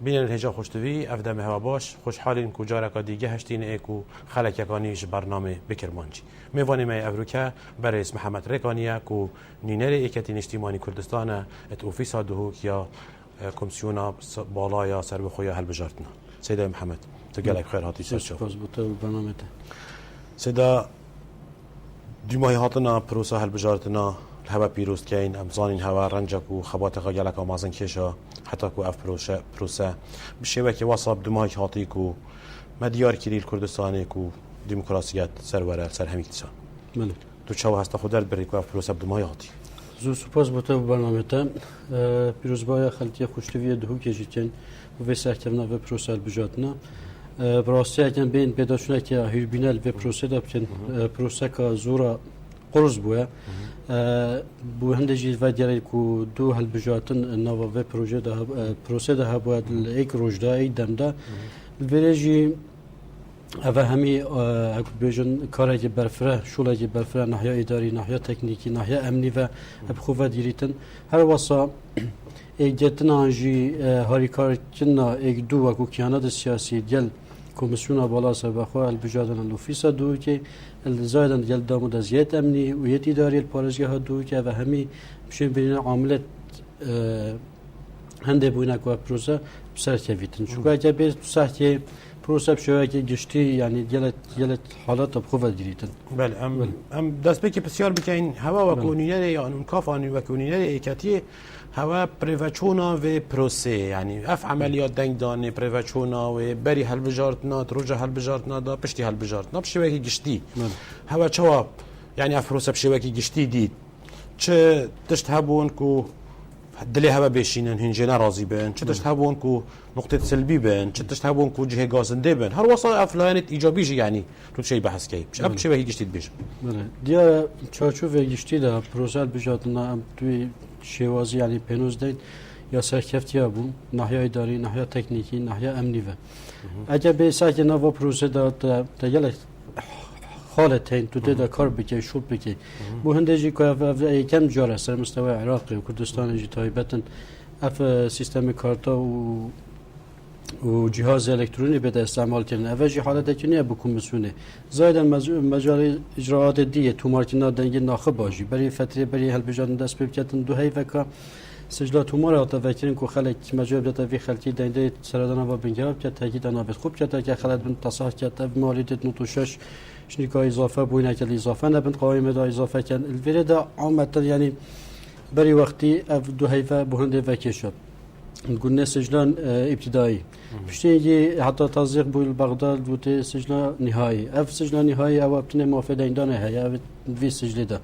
بين الهجا خوشتوی افدم هوا باش خوشحالین کو جارکا دیگه هشتین ایکو خلک یکانیش برنامه بکرمانجی میوانی می افروکا برئیس محمد رکانیه کو نینر ایکتین اجتماعی کردستان ات اوفیسا دهوک یا کمیسیونا بالایا سر بخویا هل بجارتنا سيدة محمد تقال بخير هاتي سرشوف برنامج سيدة دماهي هاتنا بروسا هل بجارتنا الهوا بيروست كاين امزانين هوا رنجك وخبات غيالك ومازن كيشا حتى كو اف بروسا بشبكه وصاب دماهي هاتيكو مديار كيري الكردستاني كو ديمقراطيات سرورة سر هميكتسان ملك تو چاو هستا خودر بريكو اف بروسا بدماهي هاتي زو سپاس بوده برنامه پیروزبای خلطی خوشتوی دهو کشیدن و سرکرنا و پروسه البجاتنا براستی اگر بین بداشونه که هیربینال و پروسه دابتن پروسه که زورا قرض بوده بو هندجی و دیاری کو دو هالبجاتن نوا و پروسه ده بود ایک روزدا ای دمدا الویرجی اوه همی بیشتر کاری که برفره شغلی که برفره ناحیه اداری ناحیه تکنیکی ناحیه امنی و ابخوفه دیریتن هر واسه ایجادن آنجی هری کارچنا ایک دو و کوکیانات سیاسی دل کمیسیون بالا سر بخواه البجادن لوفیسا دو که الزایدن دل دامود ازیت امنی و یت اداری الپارزگاه دو که اوه همی بشین بین عاملت هنده بوینا که پروسه بسر کیفیتن چون که بیش ساعتی پروسه بشویه که گشتی یعنی جلت حالات بخوفه دیریتن. بله ام دست به که بسیار بکن هوا و کونینر یا انکافانی و کونینر ایکتی هوا پروچونا و پروسه یعنی اف عملیات دنگدانه پروچونا و بری هل بجارتنا تروجه هل بجارتنا دا پشتی هل بجارتنا بشویه که گشتی هوا چوا یعنی اف پروسه بشویه که گشتی دید چه تشت هبون کو دلی هوا بشینن هنجنا راضی بن چه تشت هبون کو نقطه سلبی بن چه تشت هبون کو جهه گازنده بن هر وصل افلانت ایجابی یعنی تو شی بحث کی اب چه به گشتید بشه بله دیا چارچوب گشتی دا پروسه بجاتنا ام توی شوازی یعنی پنوز دید یا سرکفتی ابو ناحیه اداری ناحیه تکنیکی ناحیه امنی و اگر به ساعت نوا پروسه دا تجلی حالتين تدير كار بكي شو بكي بو هندجي كم جارة سر مستوى عراقي وكردستان جي تايبتن اف سيستم كارتا وجهاز الكتروني بدا استعمال كرن اوجي حالته كنيه بكم مسونه زائد مجال اجراءات دي توماركنا دنگ ناخه باجي بري فتره بري هلبجان دست بكتن دو هي وكا سجلا تومار تا فکرین کو خلک مجاب داتا وی خلکی دنده سردانا و بنگراب که تاکید آنها خوب کرده که خلک بن تصاحب کرده مالیت نوتوشش شنیکای اضافه بوینه که اضافه نبند قوایم دا اضافه کن الویره دا عامتا یعنی بری وقتی اف دو هیفه بهنده وکی شد گونه سجلان ابتدایی پشتی حتی تازیق بویل بغداد بوده سجلان نهایی اف سجلان نهایی او ابتنه موافده ایندانه هیا وی سجلی دا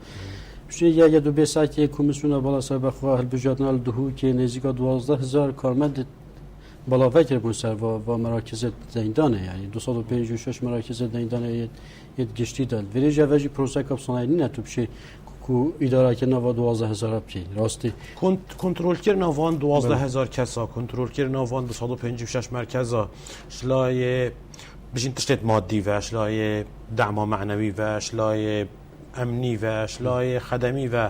پشتی یا دو به ساعتی کمیسیون بالا سر بخواه البجاتنا دهو که نزدیک 12,000 کارمند بالا فکر بون سر و مراکز دیندانه یعنی 256 مراکز دیندانه یه گشتی داد ولی جوجی پروسه کابسونایی نه تو بشه کو اداره که نوا 12,000 بکی راستی کنترل کردن وان 12,000 کسا کنترل کردن وان 256 مرکزا شلای بجین تشتت مادی و شلای دعم معنوی و شلای امنی و شلای خدمی و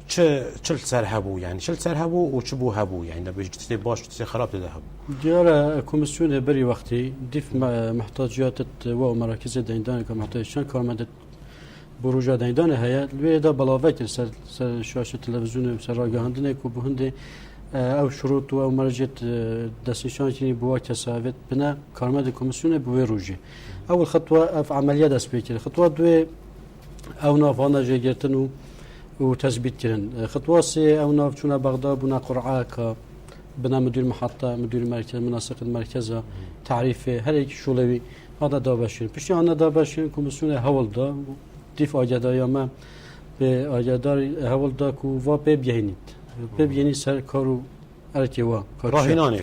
چه سر هبو یعنی چه سر هبو و چه بو هبو یعنی ده بيجي باش تسي خراب ده هبو دیاره کمیسیون بری وقتی دیف محتاجات و مراکز دیندان که محتاجشان کارمند بروجا دیندان هيا الويدا بلاوك سر شاشه تلفزيون سر راگهاندنه کو بهنده او شروط و مرجت دستشان که بوا کسافت بنا کارمند کمیسیون بو روجي اول خطوه في عمليه دست بكره خطوه دو او نافانا جيرتن و تثبيت كرن خطوه سي او ناف چونه بغداد بنا قرعه ك بنا مدير محطه مدير مركز مناسق المركز تعريف هر یک شولوي هذا دابشين بشي انا دابشين كوميسيون هولدا دیف آجداری ما به آجداری هول دا کو و به بیانید سر کارو ارتیوا راهنانه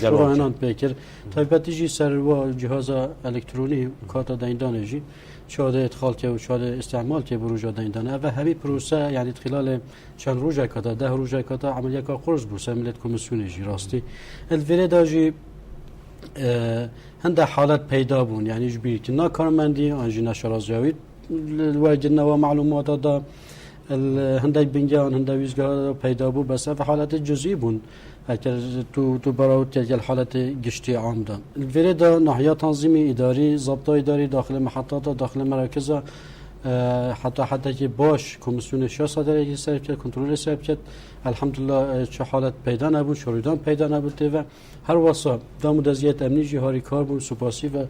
راهنان بکر تایبتیجی سر و جهاز الکترونی کارت دیندانه جی شاده ادخال که و شاده استعمال که بروجا دیندانه و همین پروسه یعنی خلال چند روزه کتا 10 روزه کتا عملیه کا قرض بو سملت کمیسیون جی راستی الویره داجی هنده حالت پیدا بون یعنی جبیر که نا کارمندی آنجی نشرازیوید الواجدنا ومعلومات دا هندای بنجان هندای ویزگاه پیدا بو بس في حالات جزئی بون اگر تو براوت یک حالت گشتی عام دان الویره دا ناحیه تنظیم اداری ضبط اداری داخل محطات داخل مراکز حتی که باش کمیسیون سیاست داره سرپ کرد کنترل سرپ کرد الحمدلله چه حالت پیدا نبود شروطان پیدا نبود و هر واسه دام وضعیت امنی جهاری کار بود سپاسی و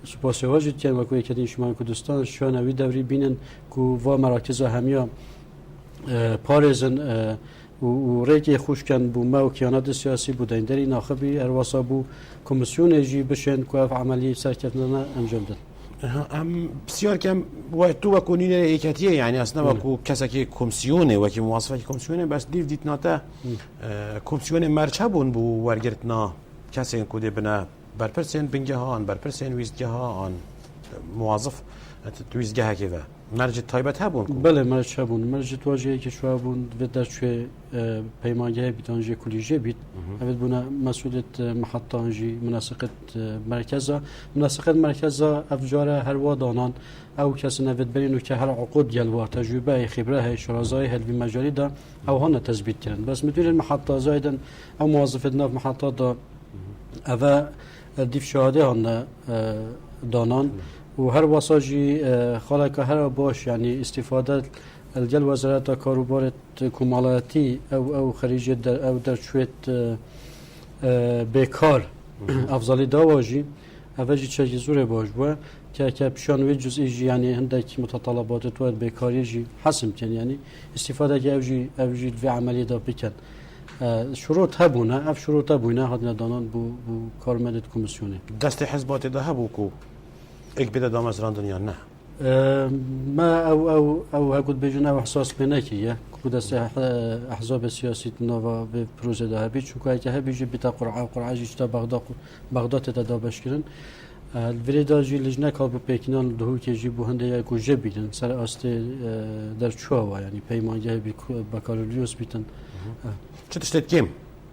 سپاسی واجد که وقتی که شمال کردستان شانوی دوری بینن که و مراکز همیا پارزن و ریگی خوش کن بو ما و کیانات سیاسی بودن دری ناخبی ارواسا بو کمیسیون جی بشن که عملی سرکردن انجام داد. هم بسیار کم و تو بکنین ایکتیه یعنی اصلا وکو کسی که کمیسیونه و که موظفه که کمیسیونه بس دیت ناته کمیسیون مرچبون بو ورگرتنا کسی که بنا برپرسین بنگه ها آن برپرسین ویزگه ها آن موظف تویزگه که و مرج تایبت ها بون بله مرج ها بون مرج تواجهی که شو بون و در شوی پیمانگه بیتانجی کلیجه بیت اوید بونا مسئولیت محطه آنجی مناسقت مرکزا افجار هر وادانان او کسی نوید برینو که هر عقود گلوار تجربه خبره شرازای هلوی مجاری دا او هانا تثبیت کرن بس مدیر المحطه زایدن او موظفت ناف محطه دا او دیف شهاده هانا دانان و هر واساجی خالق هر باش یعنی استفاده الجل وزارت کاروبارت کمالاتی او خریج در او در شویت بیکار افضلی داواجی اوجی چه زوره باش بو که پیشانوی جزئی یعنی هندک متطلبات تو بیکاری جی حسم کن یعنی استفاده که اوجی و عملی دا بکن شروط هبونه اف شروط هبونه هادن دانان بو کارمند کمیسیونه دست حزبات ده هبو کو ایک بده دامز راندن یا نه ما او هقول بيجونا وحساس بناكي كود احزاب السياسيه نوفا ببروجه ده بيج شو كاي بيجي بتا قرعه جتا بغداد تدابش كرن الفريدا جي لجنه كاب بكينان دهو كي جي بو هنده يكو جبيدن سر است در چوا يعني پیمانگه بکالوریوس بیتن چه تشتت كيم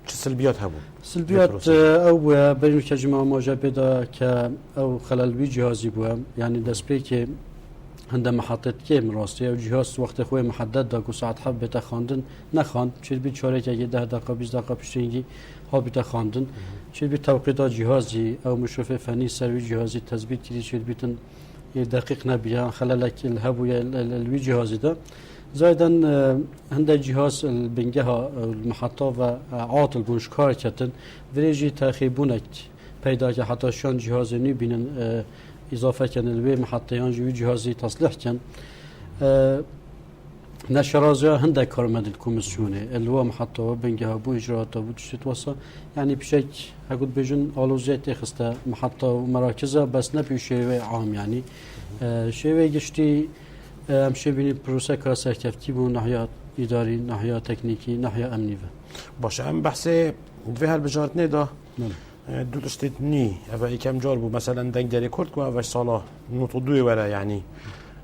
چه سلبيات هبو سلبيات او بين كجماعه موجبه که او خلل بي جهازي بو يعني دسبي كي هنده محطت كيم راستي او جهاز وقت خوي محدد دا کو ساعت حب بتخاندن نخاند چه بي چاره که 10 دقیقه 20 دقیقه پشتینگی ها بتخاندن چه بي توقيتات جهازي او مشرف فني سروي جهازي تثبيت كدي چه بيتن دقيق نبيان خللك الهبو الوي جهازي ده زائدا هنده جهاز البنگه المحطه و عاطل بوش کار کتن وریجی تخیبونک پیدا که حتی شان جهاز نی بینن اضافه کنن به محطه جوی جهازی تصلح کن نشرازی هنده کارمند کمیسیونه الوا محطه و بنگه بو اجراءات بو تشت واسه يعني بشك هقول بيجن اولوزيت خسته محطه و مراکز بس نه بشيء عام يعني شيء گشتي همشه بینی پروسه کار سرکفتی بون ناحیه اداری ناحیه تکنیکی ناحیه امنی باشه هم بحث دوی هر بجارت ندا دو تشتت نی اول یکم جار بود مثلا دنگ داری کرد که اول سالا نوتو دوی وره یعنی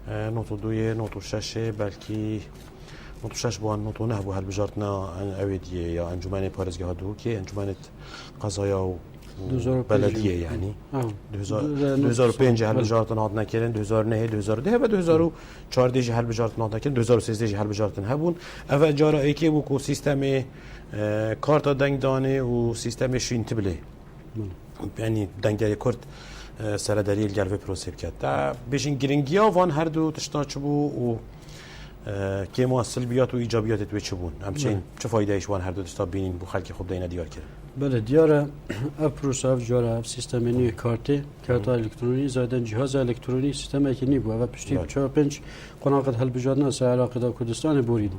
نوتو دوی نوتو ششه بلکی نوتو شش بوان نوتو نه بو هر بجارت نا اویدیه یا انجمن پارزگاه دو که انجمن قضایا و بلدیه یعنی 2005 هل بجارت نهاد نکردن 2009 2010 و 2014 هل بجارت نهاد نکردن 2013 هل بجارت هبون اول جارا ایکی بو کو سیستم کارت دنگ دانه و سیستم شینتبله یعنی دنگداری کرد سرداری الگلوه پروسه کرد تا بیشین گرینگیا وان هر دو تشتاچ بو و که ما سلبیات و ایجابیات تو چه بون همچنین چه فایده ایش وان هر دو تشتا بینین بو خلک خوب دینا دیار کرد بله دیاره پروسه اف جاره سیستم نی کارت الکترونی زادن جهاز الکترونی سیستم اکی بو و پشتی 4-5 قناقت حل بجادن سر عراق دا کردستان بورید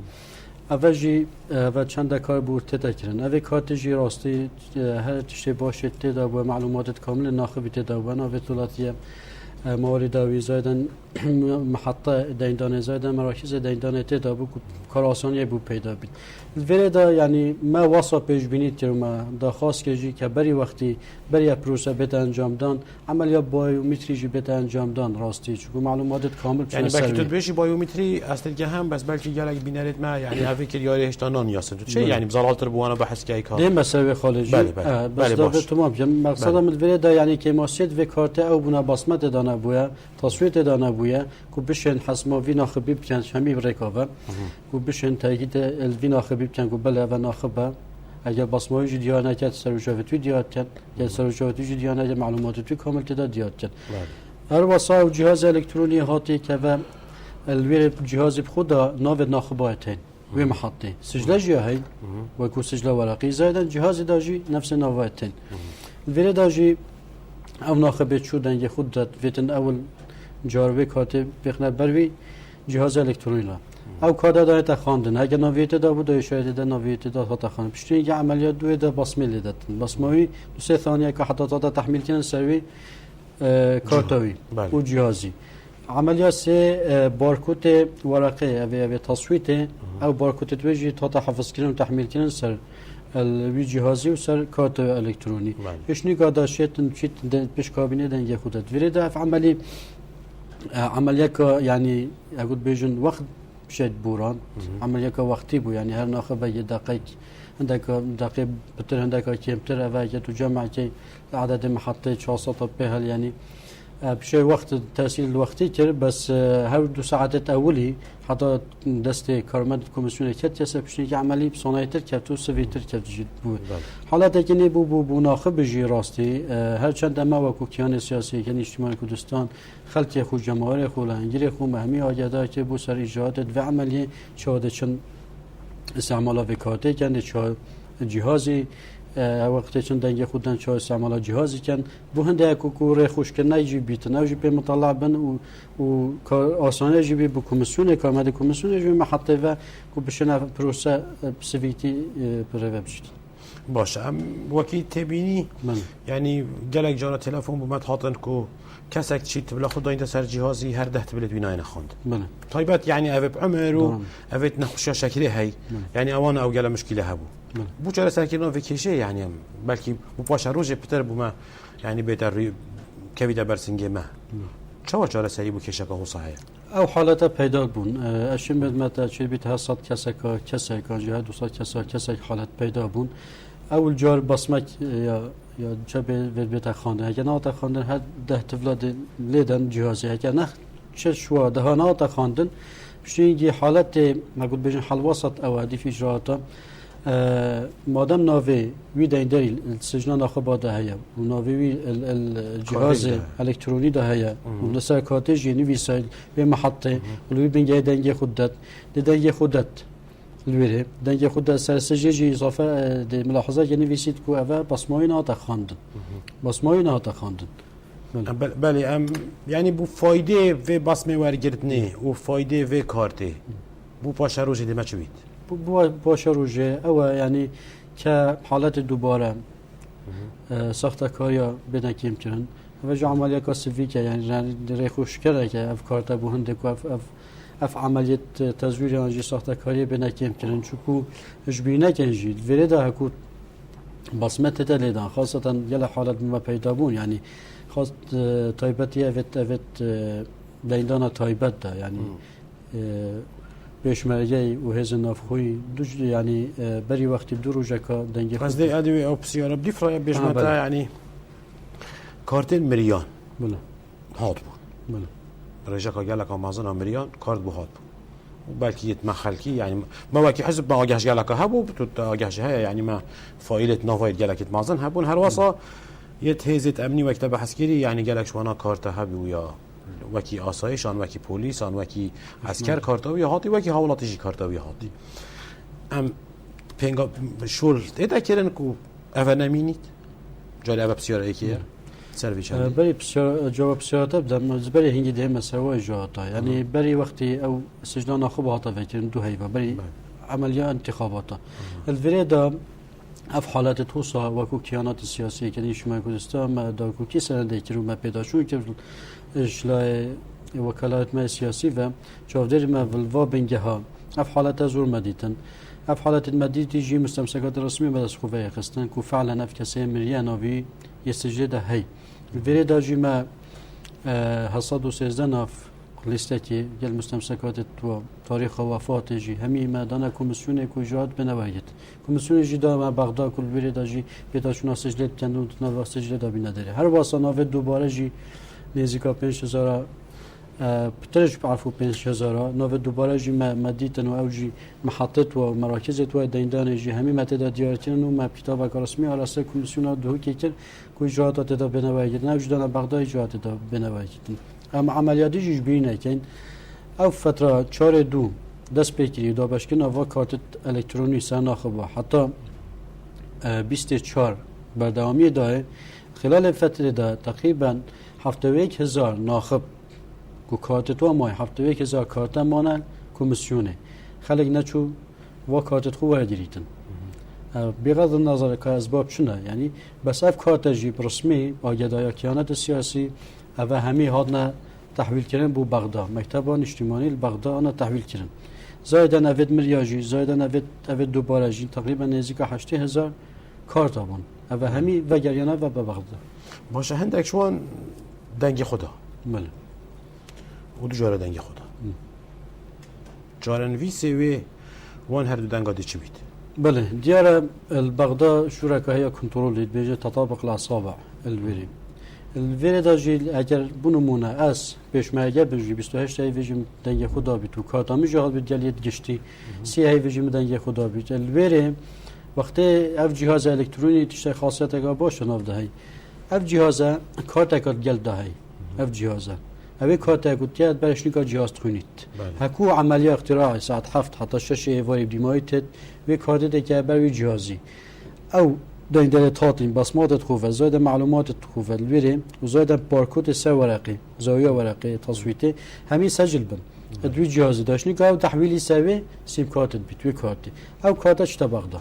اولی و چند کار بود تدکرن اولی کارت جی راستی هر تشتی باشه تدا و معلومات کامل ناخبی تدا و ناوی طولاتیه موارد داوی زایدن محطه دیندانه زایدن مراکز دیندانه تدا بو کار آسانی بو پیدا بید ولی دا یعنی ما واسه پیش بینید که ما داخواست کردی که بری وقتی بری پروسه بده انجام دان عملیات بایومتری جی بده انجام دان راستی چون معلومات کامل یعنی بلکه تو بهش بایومتری اصلا که هم بس بلکه گلک بینرت ما یعنی هفته که یاری هشتانان یاسن تو چه یعنی بزالالتر بوانه بحث که ایکا ده مسئله خارجی بس دا تمام مقصدم ولی دا یعنی که ماسید و کارت او بنا بسمت دانه بویا تصویت دانه بویا کو بشن حسما وینا خبیب کن شمی رکاوه کو بشن تاکید الوینا خبیب کن کو بله و ناخبه اگر بصمایی جی دیار نکرد سروشاوی دیار کرد یا سروشاوی جی دیار نکرد معلومات توی کامل تدا دیار کرد هر واسه و جهاز الکترونی هاتی که و الویر جهاز خدا ناو ناخبایتین و محطه سجله جی هی و کو سجله ورقی زایدن جهاز داجی نفس ناوایتین الویر داجی او ناخبت شدن یه خود داد ویتن اول جاروی کاتب بخنه بروی جهاز الکترونی لا او کادا داره تخواندن اگه ناویت دا بود اشاره ده ناویت دا تخواند پشتی یه عملیات دوی دا بصمه لیدتن بصمه‌ای 2 ثانیه که حتی تا تحمیل کنن سروی کارتوی و جهازی عملیات سه بارکوت ورقه اوی تصویت او بارکوت توجی تا تحفظ کردن و تحمیل کردن سر الوی جهازی و سر کارت الکترونی اشنی قاداشیت چیت پیش کابینه دنگ خودت ولی ده عملی عملیات که یعنی اقول بیشتر وقت شد بوران عملیات که وقتی بو یعنی هر ناخبه یه دقیق عندك دقيق بتر عندك كمتر أفاجت وجمع كي عدد محطات شاصة بها يعني بشيء وقت التأثير الوقتي كر بس هاو 2 ساعات أولي حتى دستي كارمد كوميسيون كت يسب شيء عملي بصنايتر كتو سفيتر كت جد بو حالات كني بو ناخب جي راستي هر چند ما وكو كيان سياسي كان اجتماعي كردستان خلق خو جماهير خو لانجير خو مهمي حاجادا كي بو سر اجراءات و عملي شهاده چن استعمال وکاته کنده چه جهازی وقتی چون دنگ خودن چه استعمال جهازی کن بو هنده کوکور خوش کنه جی بیت نه جی به مطالعه بن و آسانه جی به کمیسیون کارمند کمیسیون جی محطه و کو بشنه پروسه سویتی پروه بشید باشه وکی تبینی یعنی گلک جانا تلفن بومد هاتن کو کسک چیت بلا خود داینده سر جهازی هر 10 بلد بینای نخوند طيبات يعني أبي بعمر وأبي نخش شكله هاي يعني أوانا أو جل مشكلة هبو بو جالس ساكنين في كيشة يعني بلكي مباشر روجه بتر بما يعني بيتر كبيدة برسنجة ما شو جالس سري بو كيشة كهو صحيح او حالته پیدا بون اشیم مت چه بیت حسات کسا جهاد 200 کسا حالت پیدا بون اول جار بصمک یا چه بیت خانه اگه نه تا خواندن هر 10 تولاد لیدن جهازی اگه نه چه شو دهانات خواندن بشینگی حالت نقول بجن حال وسط اوادی فی اجراءات مادام ناوی وی دایندری سجن ناخبا ده هيا و ناوی وی الجهاز الکترونی ده هيا و لسر کارتج یعنی ویسایل به محطه ولوی بنگه دنگ خودت دنگ خودت الویره دنگ خودت سر سجی اضافه ملاحظات یعنی ویسید کو اوا بصمای نات خواندن بصمای نات خواندن بله یعنی بو فایده و بصمه ورگردنه و فایده و کارته بو پاش روزی دیمه چوید بو باش روزه او یعنی که حالت دوباره ساخت کاریا بدن کم کنن و جو عملیات کاسفی که یعنی ریخوش کرده که افکار تا بو هنده کو اف عملیات تزویر انجی ساخت کاری بدن کم کنن چون اجبینه کنجید ولی ده کو بصمه تدلیدن خاصتا یه حالت ما پیدا بون یعنی خاص تایبتی اوت دیندان تایبت ده یعنی پیشمرگی و هزن نافخوی دوج یعنی بری وقتی دو روزه که دنگی خود قصدي ادوي او بسياره بدي فرا بيجمعتا يعني كارتين مريان بله هات بو بله رجاك قال لك امازون مريان كارت بو هات بو وبلكي يتمخلكي يعني ما وكي حزب ما اجاش قال لك هبو بتو اجاش هي يعني ما فايله نوفايت قال لك امازون هبون هر وصا يتهزت امني وكتب عسكري يعني قال لك شوانا كارت هبي ويا وکی آسایش آن وکی پلیس آن وکی عسکر کارتاوی هاتی وکی حوالاتشی کارتاوی هاتی ام پنگا شول ایده کرن کو اوه نمینید جالی اوه بسیار ایکیه سروی چندی بری بسیار جواب بسیار تبدم بری هنگی دیمه سوای جاتا یعنی بری وقتی او سجنان خوب هاتا فکرن دو هیبا بری عملیه انتخاباتا الوریدا اف حالات توسا وکو کیانات سیاسی که شما کردستان دا کوکی سنده کرو ما پیدا شو که اجلای وکالات ما سیاسی و چهودری ما ولوا بنگه ها اف حالات زور مدیتن اف حالات مدیتی جی مستمسکات رسمی بدست خوبه خستن کو فعلا اف کسی مریان آوی یستجد هی ولی دا جی ما حصاد و سیزدن اف لیستی گل مستمسکات تو تاریخ وفات جی همی ما دانا کمیسیون کوجات بنوایت کمیسیون جی دا ما بغداد کل ولی دا جی پیدا شنا سجلت کندون تنال واسه سجلت دا بینه داره هر واسه ناو دوباره جی نزدیک 5000 بترج بعرفوا 5000 نو دوباره جي ما ديتن او جي محطات ومراكز تو ديندان جي همي متى ديارتن و كتابك رسمي على اساس كوميسيون دو كيكر كو اجراءات تدا بنوايتن وجدان بغداد اجراءات تدا بنوايتن ام عمليات جي بينه كاين او فتره 4 دو دست بگیری دا باشکن آوا کارت الکترونی سناخبه حتی 24 بردامی داره خلال فتره دا تقریبا 71,000 ناخب کو کارت تو مای 71,000 کارت مانن کمیسیونه خلق نچو و کارت خو وردیریتن بغض النظر که اسباب شنه یعنی بس اف کارت جیب رسمی آگدای کیانت سیاسی او همی هادنا تحویل کردن بو بغداد مکتبان اجتماعی بغداد آن تحویل کردن زایدن اوید مریاجی زایدن اوید دوباره جی تقریبا نزدیک 80,000 کارت آبان او همی و گریانه و به بغداد باشه هندک شوان دنگ خدا بله و دو جاره دنگ خدا جارن وی سوی وان هر دو دنگا دی چی بید بله دیاره البغداد شرکه های کنترل بیجه تطابق الاصابع الوری الوری دا جی اگر بنمونه از پیشمرگه بجی 28 ای ویجم دنگ خدا بید و کارتامی جهال بید گلیت گشتی 30 ای ویجم دنگ خدا بید الوری وقتی اف جهاز الکترونی تشت خاصیت اگه باشه نافده هی اف جهاز کارت اگه گل ده هی اف جهاز اوی کارت اگه تیاد برش نگاه جهاز تخونید هکو عملیه اختراعی ساعت 7 حتی 6 ایواری بدیمایی تید وی کارت دیگه بروی جهازی او داین دل تاتین بسمات خوفه زاید معلومات خوفه الویره و زاید بارکود سه ورقی زاویه ورقی تصویته همین سجل بن ادوی جهازی داشتنی که او تحویلی سوی سیم کارتت بیت وی کارتی او کارتش تبغدا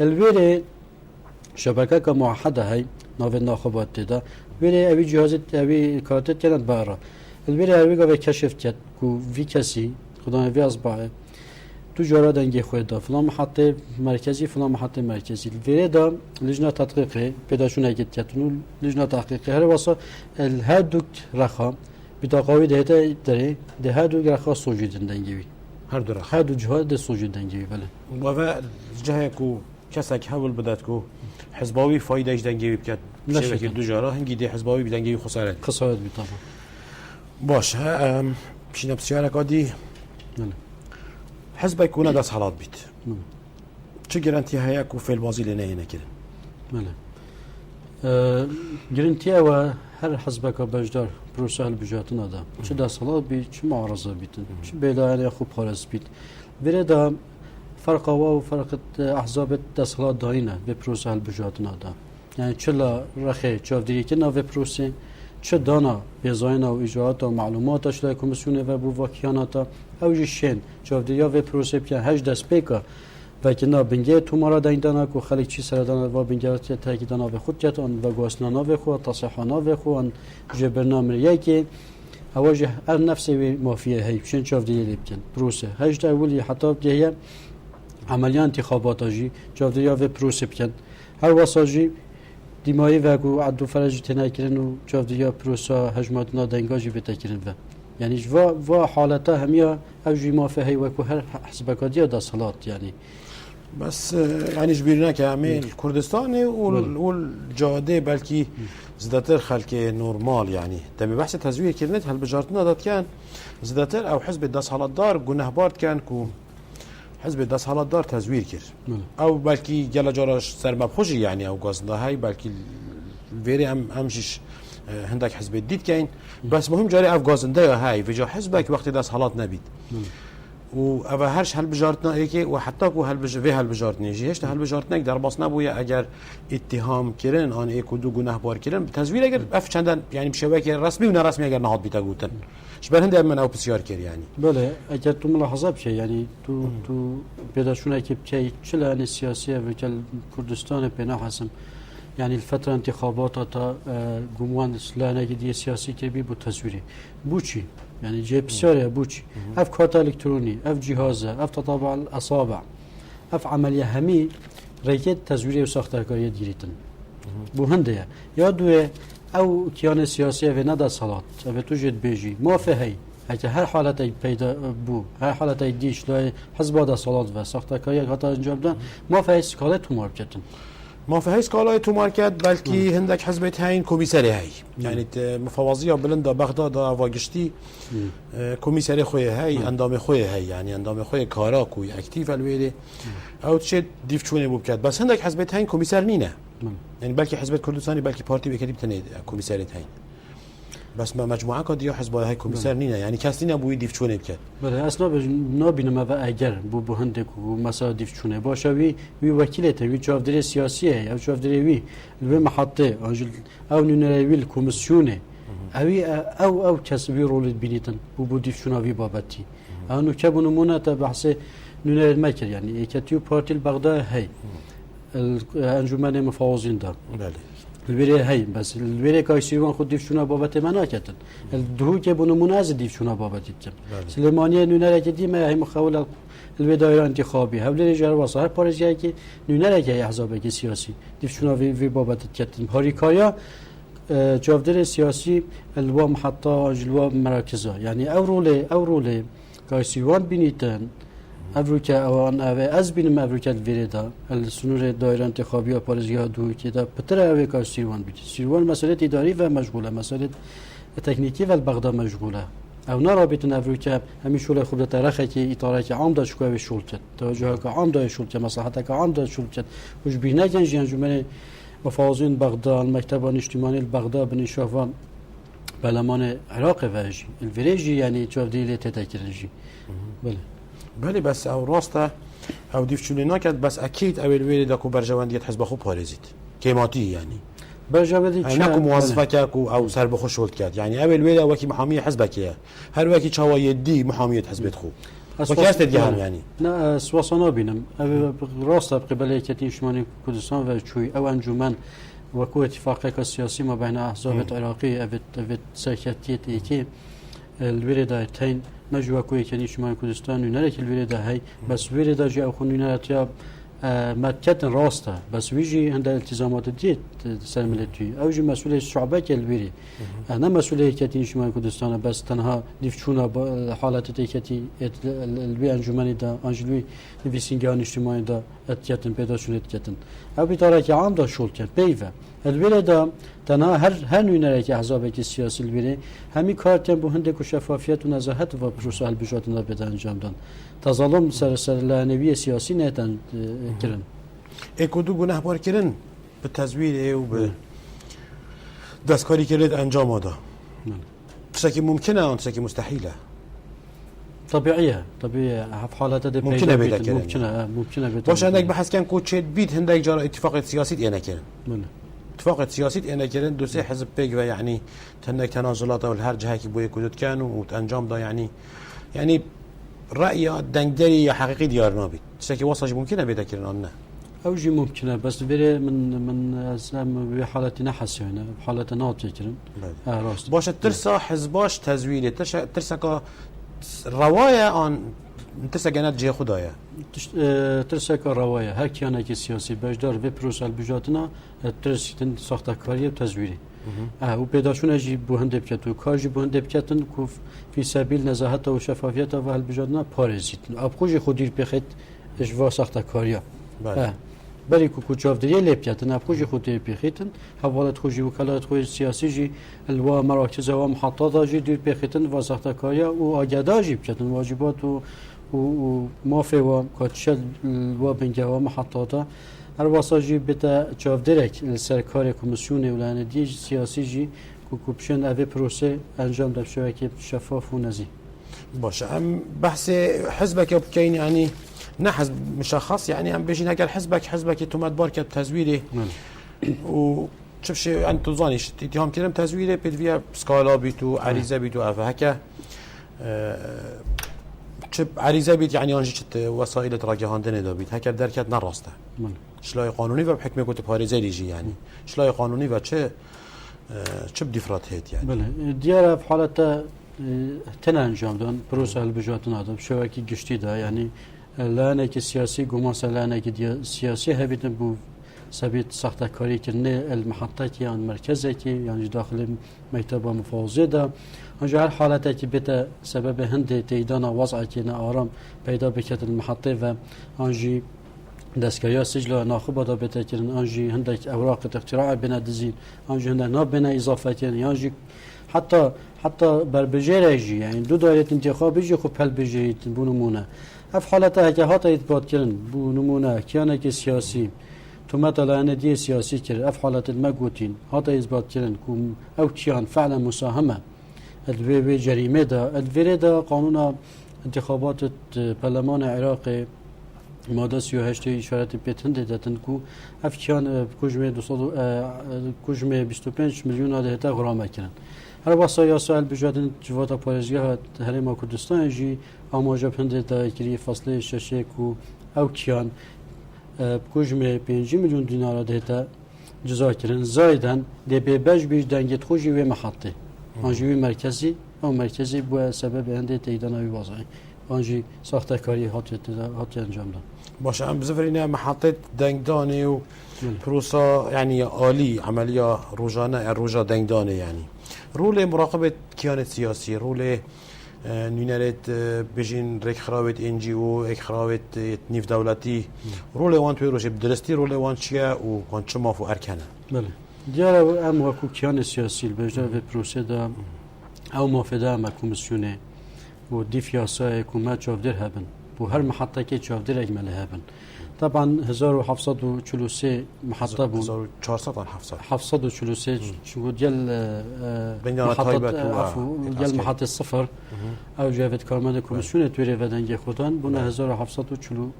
الویره شبکه که موحده هی ناو ناخبات ده ویره اوی جهاز اوی کارتت کند بارا الویره اوی که کشف کرد که وی کسی خدا وی از باه تو جارا دنگی خود دا فلان محطه مرکزی فلان محطه مرکزی الویره دا لجنه تحقیقی پیداشون اگید کتونو لجنه تحقیقی هر واسه هر دو رخا بتاقاوی دهته داره ده هر دو رخا سوجودن دنگی هر دو رخا هر دو جهات ده سوجودن دنگی بله و جهه کو کسک هول بدات کو حزباوی فایده اش دنگی بکد شبکه دو جارا هنگی ده حزباوی بدنگی خسارت بی طبعا باشه پیشنا بسیار کادی حزب يكون داس حالات بيت چه گرانتی هيا کو فعل بازی لنه نکرد بله گرانتی و هر حزب که بجدار پروسه البجاتنا دا چه داس حالات بی چه معارضه بیتن چه بیلایه خوب خالص بیت ولی دا فرق و فرق احزاب داس حالات داینه به پروسه البجاتنا دا یعنی چه لا رخی چافدری که نو پروسه چه دانا بیزاین و اجراعات و معلومات اشلای کمیسیون و بو واکیاناتا اوجی شین چافدریا و پروسه که هج دست پیکا و که نا بنگه تو مرا دانا کو خلق چی سر دانا و بنگه تاکیدانا و خود جت آن و گواسنانا و خو تصحانا و خو آن برنامه که اوجه هر نفسی و مافیه هی شین چافدری لیبتن پروسه هج دا اولی حتی بگه عملیان انتخابات جی چافدریا و پروسه بکن هر واساجی دیمایی و گو عدو فرج تناکرن و چافدریا پروسا هجماتنا دنگاجی بتاکرن و یعنی و حالتا همیا اوجی مافیه و کو هر حسابکادی دا صلات یعنی بس يعني جبرنا كامل كردستان والجاده بلكي زدتر خلق نورمال يعني تم بحث تزوير كلمه هل بجارتنا دات كان زدتر او حزب الداس حالات دار گناه بارد كان كو حزب الداس حالات دار تزوير كر او بلكي جلا جراش سر مبخوشي يعني او قصده هاي بلكي فيري امشش هندك حزب الديد كاين بس مهم جاري اف غازنده هاي في جا حزبك وقت داس حالات نبيد و اوه هرش هل بجارتنا ایکی و حتی کو هل بجارتنی جیهش هل بجارتنی در باس نبوده اگر اتهام کردن آن یک و دو گناه بار کردن تزویر اگر اف چندن یعنی شبکه رسمی و نرسمی اگر نهاد بیتا گوتن شبه هنده من او بسیار کرد یعنی بله اگر تو ملاحظه بشه یعنی تو پیداشونه که بچه چله ان سیاسیه و کل کردستان پینا حسم يعني الفترة انتخابات تا جموان سلانة جدية سياسية كبير بتزويري بوشي يعني جيب سوريا بوشي اف كارت الكتروني اف جهازه اف تطابع الاصابع اف عملية همي ريكت تزويري وساختاركارية ديريتن بو هنده يا دوه او كيان سياسية في ندا صلاة او توجد بيجي ما في هي حتى هر حالتي پیدا بو هر حالتي ديش لا حزب دا صلاة و ساختاركارية حتى انجام دن ما في هي سكالة تومار بجتن ما في هاي سكالا تو ماركت بلكي هندك حزبت هاين كوميساري هاي يعني مفوضيه بلندا بغداد واجشتي كوميساري خويا هاي اندام خويا هاي يعني اندام خويا كاراك و اكتيف الويلي او تشد ديف شونه بوكات بس هندك حزبت هاين كوميسار نينا يعني بلكي حزبت كردستاني بلكي بارتي بكتب تني كوميساري هاين بس ما مجموعه كديو حزب هاي كوميسار نينا يعني كاسنينا بو ديف شونه بكات بله اصلا نابینم و اگر بو هندک و مصادیف چونه باشه وی وکیلته وی چاودری سیاسیه او چاودری وی به محطه او نونرویل کمیسیونه او کسبی رول بینیتن بو دیف چونه وی بابتی انو که بنمونه تا بحث نونر مکر يعني كتيو بارتي البغداد هي الانجمن مفوضين ده بله البري هي بس البري كايسيوان خود ديفشونا بابت ما ناكتن الدهو كه بنو مناز ديفشونا بابت تم سليمانيه نونر كدي ما هي مخاوله الودايه انتخابي هبل رجال وصار باريزيا كي نونر كه احزاب كي سياسي ديفشونا في بابت تم هاريكايا جافدر سياسي الوا محطه جلوا مراكزه يعني اورولي كايسيوان بنيتن امریکا آن از بین امریکا الویردا السنور دایره انتخابی و پارزیا دو که دا پتر اوی کار سیروان بیت سیروان مسئله اداری و مشغوله مسئله تکنیکی و بغداد مشغوله او نرابط امریکا همیشه خود تاریخی که اطاره که عام داشت که شغل کرد توجه که عام داشت شغل کرد مصلحت که عام داشت شغل کرد وش بینه کنج انجمن مفوضین بغداد مکتب اجتماعی بغداد بنشافان برلمان عراق واجی الویرجی یعنی چوفدیل تتکرنجی بله بس او راسته او ديفشوني ناكد بس اكيد اول ويلي داكو برجوانديت حزب خو باريزيت كيماتي يعني برجواندي انكم موظفك او سر بخو شولت كات يعني اول ويلي وكي محاميه حزبك هر وكي تشاوا يدي محاميه حزب خو وكي استديهم يعني نا سواسنا بينم راسته قبل كتي شمالي كردستان و چوي او انجمن وكو اتفاقيه سياسي ما بين احزاب العراقي افت سياسيت ايكي الويردا تين مجوا كوي كني شمال كردستان ونرك الويردا هي بس ويردا جا اخو نراتيا ماتكت راسته بس ويجي عند التزامات ديت سلملتي او جي مسؤوليه الشعب كالويري انا مسؤوليه كتي شمال كردستان بس تنها ديفشونا حالات تيكتي البي انجمني دا انجلوي فيسينغان اجتماعي دا اتيتن بيدا شولت كتن او بطريقه عام دا شول كان بيفا الويردا تنها هر نوعی احزابی که سیاسی البری همی کارتن به هندک و شفافیت و نزاهت و پروسه البجات نبود انجام دادن تظلم سر لعنوی سیاسی نتن کردن. اکودو گناه بار کردن به تزویر و به دستکاری کرد انجام داد. چیزی ممکنه آن چیزی مستحیله. طبيعية حالات ده ممكنه بيدا كده ممكنه بيدا باش عندك بحث كان كوتشيت بيت هندك جرى اتفاق سياسي انا كان اتفاق سياسي انا كان دو سه حزب بيج يعني تنك تنازلات او هر جهه كي بو يكودت كانوا وانجام ده يعني راي دنگدري حقيقي ديار نابيت شكي وصج ممكنه بيدا كده انا اوجي ممكنه بس بري من اسلام بحالتنا حسينا بحالتنا ناطق كرن راست باش ترسا حزباش تزويل ترسا رواية آن ترسا جنات جه خدايا ترسا كرواية هر كيانا كي سياسي بجدار في بروسال بجاتنا ترسيتن ساختا كارية وتزويري و بيداشون اجي بوهنده بكتو كاجي بوهنده بكتن كوف في سبيل نزاهته وشفافيته و هالبجاتنا باريزيتن ابخوجي خودير بخيت اجوا ساختا كارية بري كوكو جافدري لبياتن ابخوجي خودير بخيتن حوالت خوجي وكالات خوجي سياسي جي الوا مراكز و محطات جي دير بخيتن و ساختا كارية و اجداجي بكتن واجبات و مافي و كاتشل و بنجا و محطات الواساجي بتا جافدرك السركار كوميسيون ولانه سياسي جي كوكوبشن افي بروسي انجام ده شبكه شفاف ونزيه باشه ام بحث حزبك بكين يعني نحزب مشخص يعني ام بيجي نقل حزبك تومات باركه تزويري و شوف انت زانيش اتهام كلام تزويري بدفيا سكالا بيتو عريزه بيتو هكا چه عریضه بید یعنی آنجا چه وسایل راگهاندن دابید هکر درکت نراسته شلای قانونی و بحکم کوت پاریزه لیجی یعنی شلای قانونی و چه بدیفرات هید یعنی بله دیار في حالت تن انجام دادن پروسه البجاتن آدم شوکی گشتی دا یعنی لانه که سیاسی گمانس لانه که سیاسی هبیتن بو سبيت سخت کاری کردن المحطه که آن مرکزی که یعنی داخل مکتب مفاوضه ده آنجا هر حالتی که بته سبب هند تیدان وضعی که آرام پیدا بکرد المحطه و آنجی دستگاه سجل ناخب دا بتکرن آنجی هندک اوراق اختراع بنا دزین آنجی هندک ناب بنا اضافه کردن آنجی حتی بر بجره جی یعنی دو دایره انتخابی جی خوب حل بجریت بو نمونه اف حالتها که هات اثبات کردن بو نمونه کیانه که سیاسی تو مثلا اندیه سیاسی کرد اف حالت ما گوتین هات اثبات کردن کوم او کیان فعلا مساهمه الوی جریمه دا الوی دا قانون انتخابات پارلمان عراق ماده 38 اشارت پیتند دادن کو افکان کجمه 25 میلیون آده تا غرامه کردن هر واسه یا سوال بجادن جوات پارێزگاها هەرێما کوردستان جی ئاماژە پندێت داگیری فەصلەی شەشێک و ئەو کیان بکوژمێ 5 میلیۆن دینارە دێتە جزاکردن زایدەن دێ بێبەش بیش دەنگێت خۆشی وێ مەحەتێ ئەنجی وی مرکزی ئەو مرکزی بووە سەبەب هەندێک تێیداناوی وازای ئەنجی ساختەکاری هاتی ئەنجامدان باشه ام بزفرینه محطة دنگدانه و پروسا يعني عالی عملية روجا دنگدانه يعني رول مراقبة كيانة سياسي رول نينارت بجين ريك خراوت انجي او اك خراوت نيف دولتي رول وان توي روش بدرستي رول وان شيا و وان شما فو اركانه بله دیاره ام وكو كيانة سياسي البجدا في پروسه دا او مافدا ما كوميسيونه و ديفياسا كوما چافدر هبن و هر محطه که چافدر اجمل هبن طبعا 1743 محطه بود 743 شو ديال محطه الصفر او جافت كارمان كوميسيون تويري ودنجي خودان بنا 1743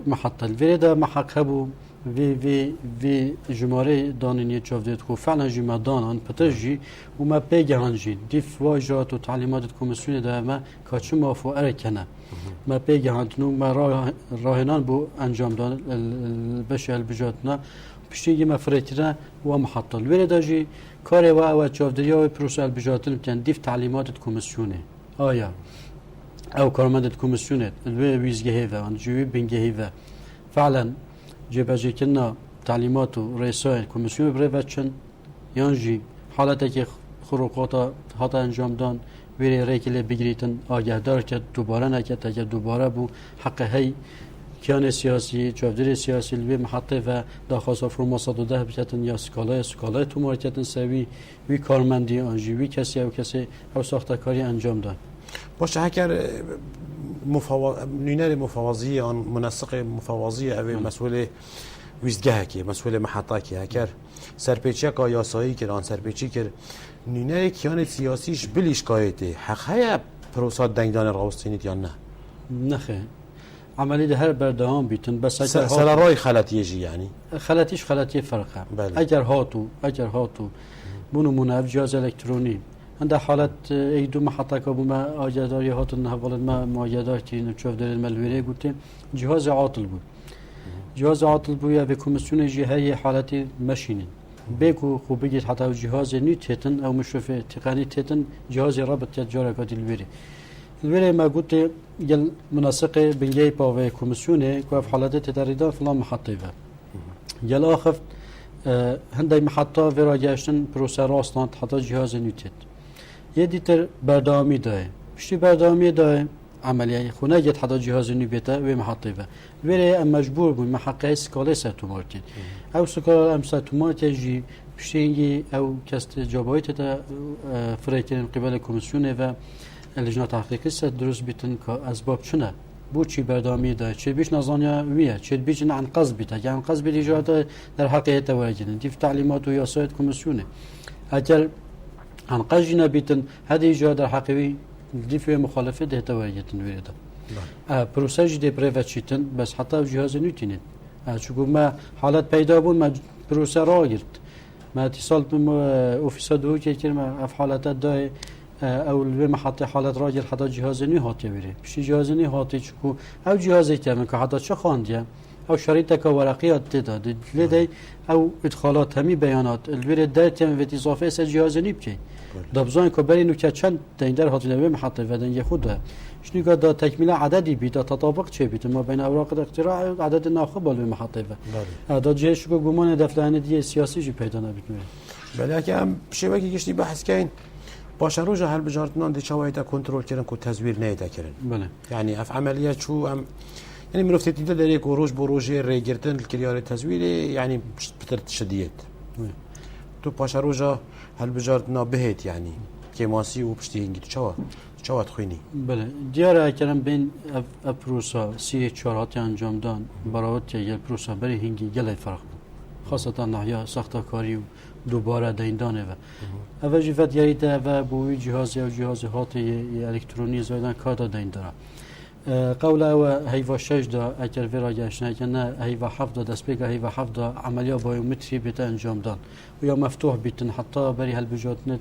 محطه الفريدا محقبو في جماره دانني چافدت خو فعلا جما دانان پترجي وما بيجانجي ديف واجات وتعليمات الكوميسيون ده ما كاچما فو اركنه ما بيجاندنو ما راهنان بو انجام دان البشر البجاتنا بشتي ما فريتنا ومحطه الورداجي كاري و چافدريا و پروسه البجاتن كان ديف تعليمات الكوميسيون آیا او کارمند الكوميسيون ويزگهي و انجوي بنگهي و فعلا جبهه كنا تعليمات رئيسي الكوميسيون بريفاتشن يانجي حالتك خروقات هات انجام دان ویری ریکل بگیریتن آگهدار کرد دوباره نکرد تا دوباره بو حق هی کیان سیاسی چافدر سیاسی لوی محطه و داخواست فرما 110 بکتن یا سکالای تو مارکتن سوی وی کارمندی آنجی وی کسی او ساختکاری انجام داد باشه هکر نینر مفوضی آن منسق مفوضی او مسئول ویزگاه کی مسئول محطه کی هکر سرپیچی که یاسایی که آن سرپیچی که نینه کیان سیاسیش بلیش کایته حق هیا پروسات دنگدان راوستینیت یا نه نخه عملی ده هر بردهان بیتن بس سرارای خلطیه جی یعنی خلطی فرقه اگر هاتو بونو مناف جهاز الکترونی هنده حالت ای دو محطه که بوما آجاداری هاتو نهوالد ما آجادار که نچوف در الملویره گوته جهاز عاطل بود یا به کمیسیون جی های حالتی مشینین بيكو خو بيجي حتى جهاز نيو تيتن او مشرف تقني تيتن جهاز رابط تجاره قد الويري ما قلت جل منسق بنجي باوي كوميسيوني كوف حالات تدريدان فلان محطه جل اخف هندي محطه وراجاشن بروسه راستان حتى جهاز نيو تيت يديتر بردامي داي بشتي بردامي داي عمليه خونه جت حتى جهاز نيو بيتا ومحطه الويري مجبور بو محقق سكاله ساتو ماركت او سکار امساتومات جی بشینگی او کست جابایت تا فرایتن قبل کمیسیون و لجنه تحقیقی است درست بیتن که اسباب چونه بو چی بردامی داره چه بیش نزانیا ویه چه بیش عن قصد بیت عن قصد بیجات در حقیقت واجدن دیف تعلیمات و یاسایت کمیسیونه اگر عن قصد نبیتن هذه جات در حقیقی دیف مخالفه ده تواجدن ویرده پروسه دی پریواتشیتن بس حتی جهاز نیتینید چون ما حالت پیدا بود ما پروسه را گرفت ما اتصال به اوفیسا دو که ما اف حالت دای او به محطه حالت را گرفت حتی جهاز نی هاتی بره بشی جهاز نی هاتی چکو او جهازی که من که حتی چه خواندیم او شریط که ورقیات داد لیدی او ادخالات همی بیانات الویر دایتیم و اضافه از جهاز نی بکی دبزان که بری نکته چند در هاتی نوی محطه ودن یه خود شنو قد تكمله عددي بيتا تطابق شيء بيتا ما بين اوراق الاختراع عدد الناخب بالمحطه هذا جيش شو گمان دفلانه دي سياسي جي پیدا نبيت بله که هم شبکه گشتی بحث کردن باشه روزا هل بجارتنان دی چوایتا کنترل کردن کو تزویر نه کردن بله يعني اف عمليه شو ام يعني مرفتي تدري كوروج بروجي ريجرتن الكريار التزويري يعني بترت شديد تو باشا روجا هل بجارتنا بهت يعني كيماسي وبشتينجي شو تخويني بله دیاره کردم بین پروسا سی چهارهاتی انجام دان براوت که پروسا بری هنگی گله فرق بود خاصتا نحیا ساختکاری و دوباره دیندانه و اول جفت یریده و بوی جهاز یا جهاز هاتی الکترونی زایدن کارتا دینداره قول او هیوا 6 دا اگر ورا گشنه که نه هیوا 7 دا دست بگه هیوا 7 دا عملیات بایومتری بیت انجام دان و یا مفتوح بیتن حتی بری هل بجاتنه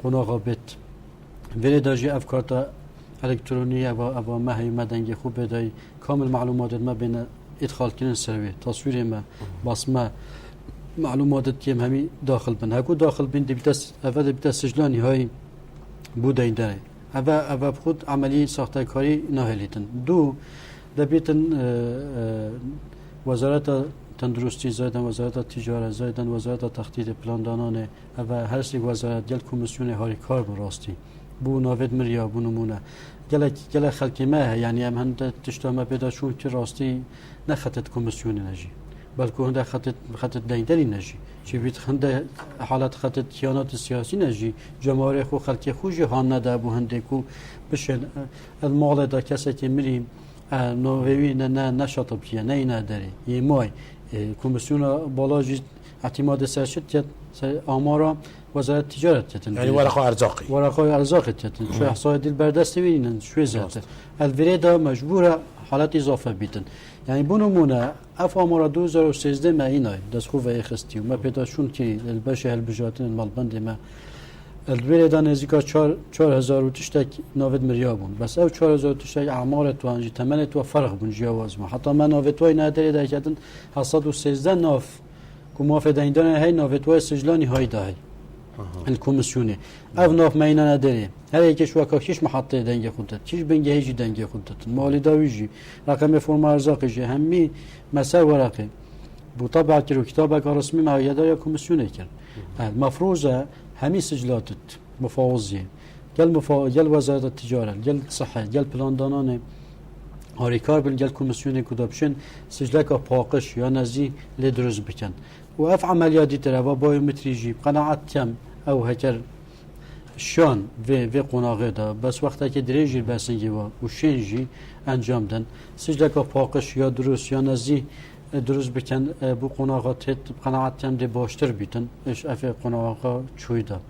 قناغا بیت ولی داجی افکارتا الکترونیه و ما هی مدنگی خوب بدای کامل معلومات ما بین ادخال کنن سروی تصویر ما بصمه معلومات کیم همی داخل بن هکو داخل بین دیبتا سجلانی های بوده این داره اول خود عملی ساخته کاری ناهلیتن دو دبیتن وزارت تندرستی زایدن وزارت تجارت زایدن وزارت تخطیط پلاندانانه و هر سی وزارت گل کمیسیون هاری کار براستی بو ناود مریا بو نمونه گله خلقی ما یعنی هم هند تشتامه پیدا شون که راستی نخطت کمیسیون نجی بلکه هنده خطت دیندری نجی چی بیت هنده حالت خطت کیانات سیاسی نجی جمهوری خو خلقی خو جهان نده بو هنده کو بشن المال دا کسی که مریم نووی نه نشاط بیه نه اینا داری یه مای کمیسیون بالا جی اعتماد سرشت آمارا وزارت تجارت تتن يعني ورقه ارزاقي تتن شو احصائيات البردست بينن شو زاد الفريدا مجبوره حالات اضافه بيتن يعني بنمونه اف امر 2013 ما اینای دست خوب و اخستی و ما پیدا شون که البشه البجاتن المالبند ما الفريدا نزدیک 4000 تشتک 90 میلیون بس او 4000 تشتک اعمار تو انجی تمن تو فرق بون جواز ما حتی ما ناوتوی نداره دکتن 713 ناف کوماف دیندان هی ناوتوی سجلانی های دای الكوميسيوني افناف ماينا ندري هل يكش وكاكيش محطه دنجه خودت كيش بنجه هيجي دنجه خودت مالي داويجي رقم فرم ارزاقي همي مسار ورقي بو طبع كيلو كتابك رسمي مع يدا كوميسيوني كان المفروضه همي سجلات مفاوضيه قال وزاره التجاره قال الصحه قال بلاندانانه هاريكار بالقال كوميسيوني كودابشن سجلك باقش يا نزي لدرز بكن وأف عمليات ترى بايومتري جيب قناعات تام أو هكر شان في قناغه دا بس وقتا که دريجي بسنجي وشينجي انجام دن سجلك باقش يا دروس يا نزي دروس بكن بو قناغات قناعات تام دي باشتر بيتن اش اف قناغه چويدا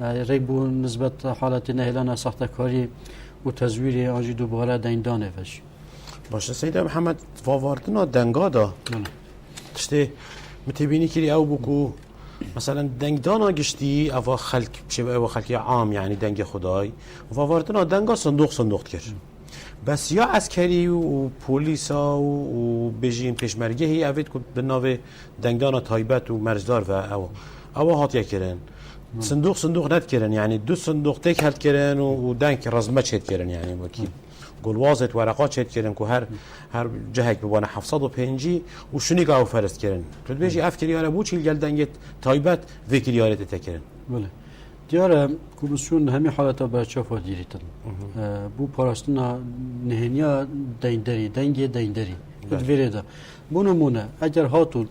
ريبو نسبة حالة نهلانه ساختكاري وتزويري انجي دوباره دیندانه وش باشه سيد محمد فاواردنا دنگا دا تشتي متبيني كري او بكو مثلا دنگ دانا گشتي او خلق بشه او خلقي عام يعني دنگ خداي وفاواردنا دنگا صندوق كر بس يا عسكري و پوليسا و بجين پشمرگه هي اوید كنت بناوه دنگ دانا تايبت و مرزدار و او هاتيا كرن صندوق ند كرن يعني دو صندوق تك هلت كرن و دنگ رزمه چهت كرن يعني وكي گلوازت ورقات چت کردن که هر جهک ببانه 750 و شونی گاو فرست کردن تو بیشی افکریاره بو چیل گلدنگت تایبت وکیلیارت تکردن بله دیاره کمیسیون همی حالتا برچاف دیریتن بو پاراستنا نهنیا دیندری الفريدا بنمونه اگر هاتو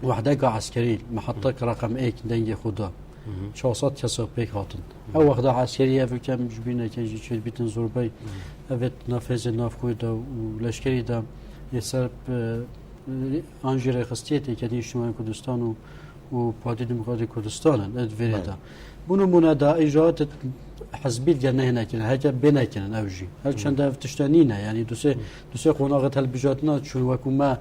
وحده عسكري محطه رقم 1 دنگ خدا 400 کسا پیک هاتن او وقت عسکریه فکر مجبینه که چه بیتن زوربای اوت نافذ نافخوی دا و لشکری دا یسر انجیر خستیتی که اجتماعی کردستان و پارتی دموکراتی کردستان ادویردا بنمونه دا اجراءات حزبی جنه نکنن هجا بنکنن اوجی هر چند تشتانینه یعنی دوسه قناغت البجاتنا چون وکما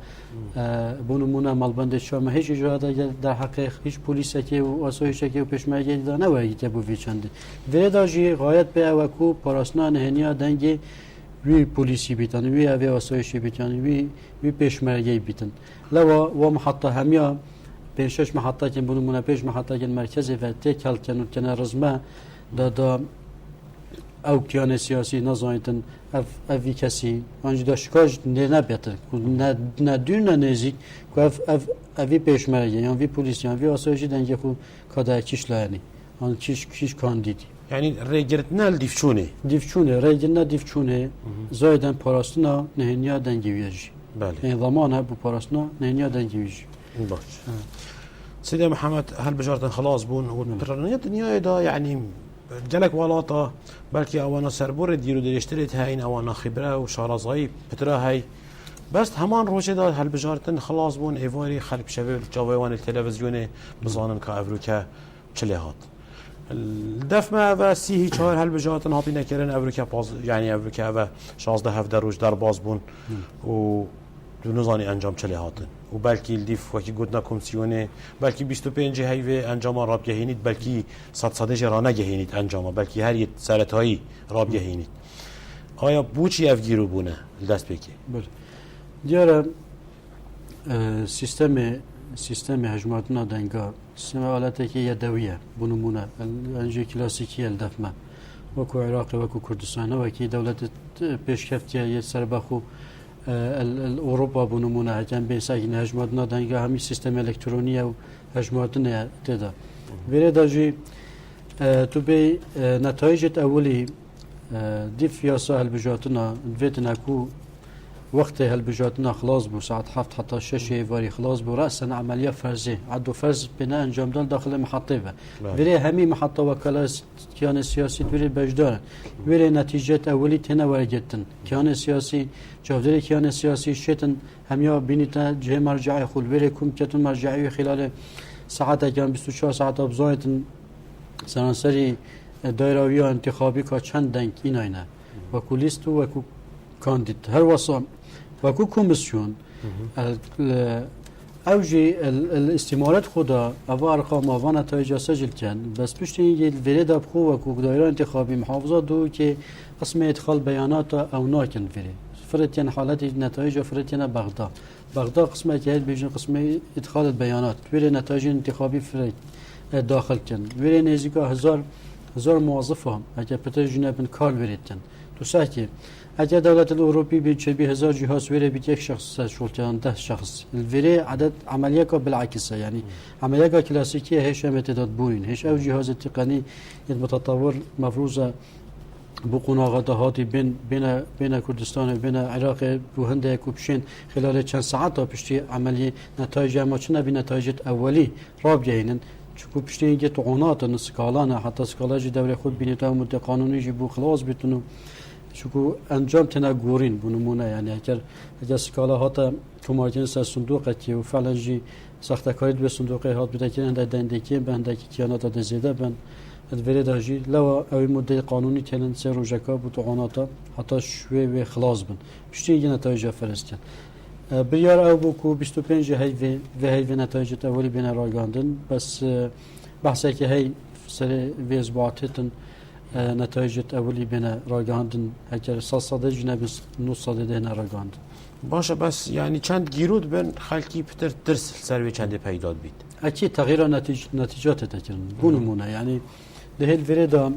بنمونه مالبند شام هیچ اجراءات در حقیقت هیچ پلیسی که و آسایشی که و پشمرگی دانه و ایت بو ویچند وردا جی غایت به وکو پاراسنا نهنیا دنگی وی پلیسی بیتن وی اوی آسایشی بیتن وی پشمرگی بیتن لوا و محطه همیا پیشش محطه که بنمونه پیش محطه که مرکزی و تکل کنار رزمه دا او کیان سیاسی نزایتن اوی کسی آنجا داشکاش نه بیتر نه دور نه نزدیک که اوی پیشمرگی یا وی پلیسی یا وی آسایشی دنگی خود کادای کیش لعنی آن کیش کاندیدی يعني ريجرتنا الديفشوني دیفچونه ریگنا دیفچونه زایدن پاراستنا نهنیا دنگیویجی بالي این ضمانها بو پاراستنا نهنیا دنگیویجی باش سيدي محمد هل بجارة خلاص بون والبرنية الدنيا دا يعني جالك ولاطة بلكي اوانا سربور ديرو ديشتريت هاين اوانا خبرة وشارزاي بترا هاي بس همان روجه دا هل بجارة خلاص بون ايواري خلب شباب جاويوان التلفزيوني بزانن كافروكا چليهات الدف ما و سی هی چهار هل بجارة هاطي نكرن افروكا باز يعني افروكا و 16 17 روج در باز بون و دو نزانی انجام چلی هاتن و بلکی الدیف وکی گوتنا کمیسیونه بلکی 25 هیوه انجام راب گهینید بلکی صد جرانه گهینید انجام بلکی هر یه سرطایی راب گهینید آیا بوچی افگیرو بونه دست بکی بله دیاره سیستم هجماتنا دنگا سیستم آلاته که یدویه بنمونه انجی کلاسیکی الدفمه وکو عراق وکو کردستان وکی دولت پیشکفتیه یه سربخو الاوروبا بنمونه هجم بیساکین هجماتنا دنگا همی سیستم الکترونیه و هجماتنا تدا ویره داجی تو بی نتایجت اولی دیف یاسا هلبجاتنا دویتنا کو وقت هالبجاتنا خلاص بو ساعة 7 حتى 6 واري خلاص بو رأسا عملية فرزي عدو فرز بناء انجام دال داخل محطة بري همي محطة وكالة كيان سياسي بري بجدار بري نتيجة أولي هنا ورجتن كيان سياسي جافدري كيان سياسي شتن هميا بينتا جه مرجعي خل بري كم كتن مرجعي خلال ساعات كان 24 ساعة بزايتن سرانسري دايراوية انتخابي كا چند دنك إناينا وكو ليستو وكو كانديد هر وصام وكو كوميسيون اوجي الاستمارات خدا او ارقام و نتایج سجل کن بس پشت این الفريد ابخو وكو دايره انتخابي محافظه دو که قسم ادخال بيانات او ناكن فري فرتين حالات نتائج فرتين بغداد قسمه که بيجن قسم ادخال البيانات فري نتائج انتخابي فري داخل کن فري نزيكا هزار موظفهم اگه پتر جنبن کار وريتن تو ساكي اگر دولت الأوروبي بيجي 1000 جهاز ويري بيت یک شخص شغلتان 10 شخص الفيري عدد عملية بالعكس يعني عملية كلاسيكية هيش امتداد بوين هيش او جهاز التقني المتطور مفروضة بقونا غدهاتي بين كردستان وبين العراق وهندا كوبشين خلال چند ساعات بشتي عملية نتائج ما چنا بنتائج اولي راب جاينن چون پشتی اینکه طعنات نسکالانه حتی سکالاج دوره خود بینید و مدت قانونی جبو خلاص بتونو شكو انجام تنا غورين بنمونه يعني اگر سكالا هات تومارجين سر صندوق كي وفعلا جي سخت كاريد به صندوق هات بده عند دندكي بند كيانات د زيده بن الفريد هاجي لو او مده قانوني تنن سر روجكا بتوعناتا حتى شوي و خلاص بن بشتي نتایج فرستن بيار او بوكو 25 هي و نتایج اولی بين راگاندن بس بحثه که هي سر ويزباتتن نتایج اولی بین راگاندن اگر 100 جنب 900 دهن راگاند باشه بس يعني چند گیرود بین خلکی پتر درس سروی چند پیداد بید اكيد تغيير نتیجات تکرن بونمونه يعني ده الفريدا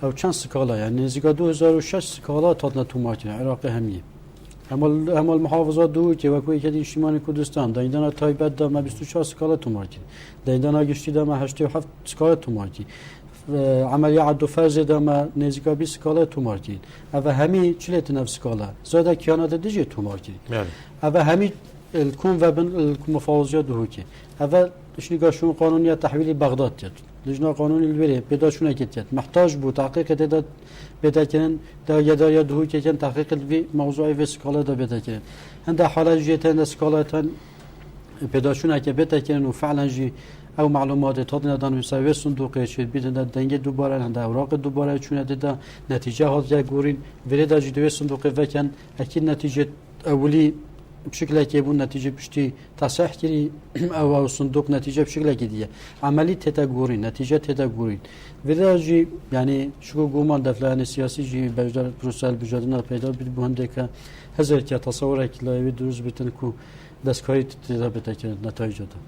او چند سکالا يعني نزدیک 2006 سکالا تادنا تو مارکن عراق همیه اما المحافظات دو که وکوی که شمال کردستان دایندانا تایبت دا ما 24 سکالا تو مارکن دایندانا گشتی دا ما 87 سکالا تو مارکن عملية عدو فرز دام نزيكا بي سكالا تو ماركين اوا همي چلت نفس سكالا زادا كيانا ديجي تو ماركين اوا همي الكون وبن المفاوضات دوكي اوا شنو شون قانونيه تحويل بغداد تت لجنه قانوني البري بدا شنو كتت محتاج بو تحقيق تدا بدا كان دا يدا دوكي كان تحقيق في موضوع في سكالا دا بدا كان عند حالات جيتن سكالاتن بدا شنو كبتا كان وفعلا جي او معلومات تادن دان مساوی صندوق شد بیدن دنگ دوباره هند اوراق دوباره چونه ده نتیجه هات جگورین ورید اجدوی صندوق وکن اكيد نتیجه اولی بشكل که بون نتیجه پشتی تصحیح کری او صندوق نتیجه بشكل که دیگه عملی تتگورین نتیجه تتگورین ورید يعني شو گومان دفلان سیاسی جی بجدار بروسل بجادنا پیدا بید بونده که هزار که تصور کلایی دروز بیتن کو دستکاری تدا بتکن نتایج ده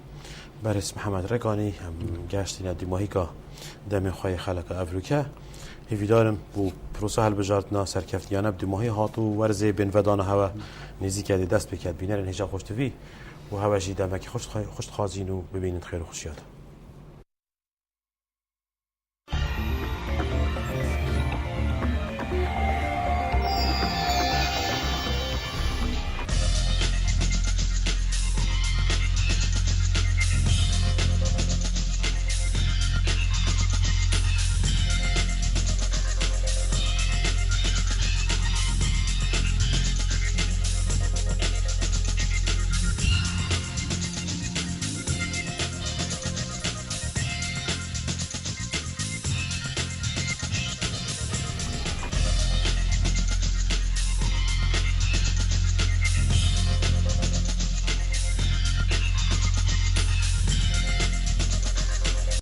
برس محمد رگانی هم گشتین دیماهی که دم خواه خلق افریقا هیویدارم بو پروسه هل بجارتنا سرکفتیانه بدیماهی هاتو ورزه بین ودان هوا نیزی که دست بکرد بینرن هجا خوشتوی و هوا جی دمکی خوشت خازین و ببینید خیر و خوشیات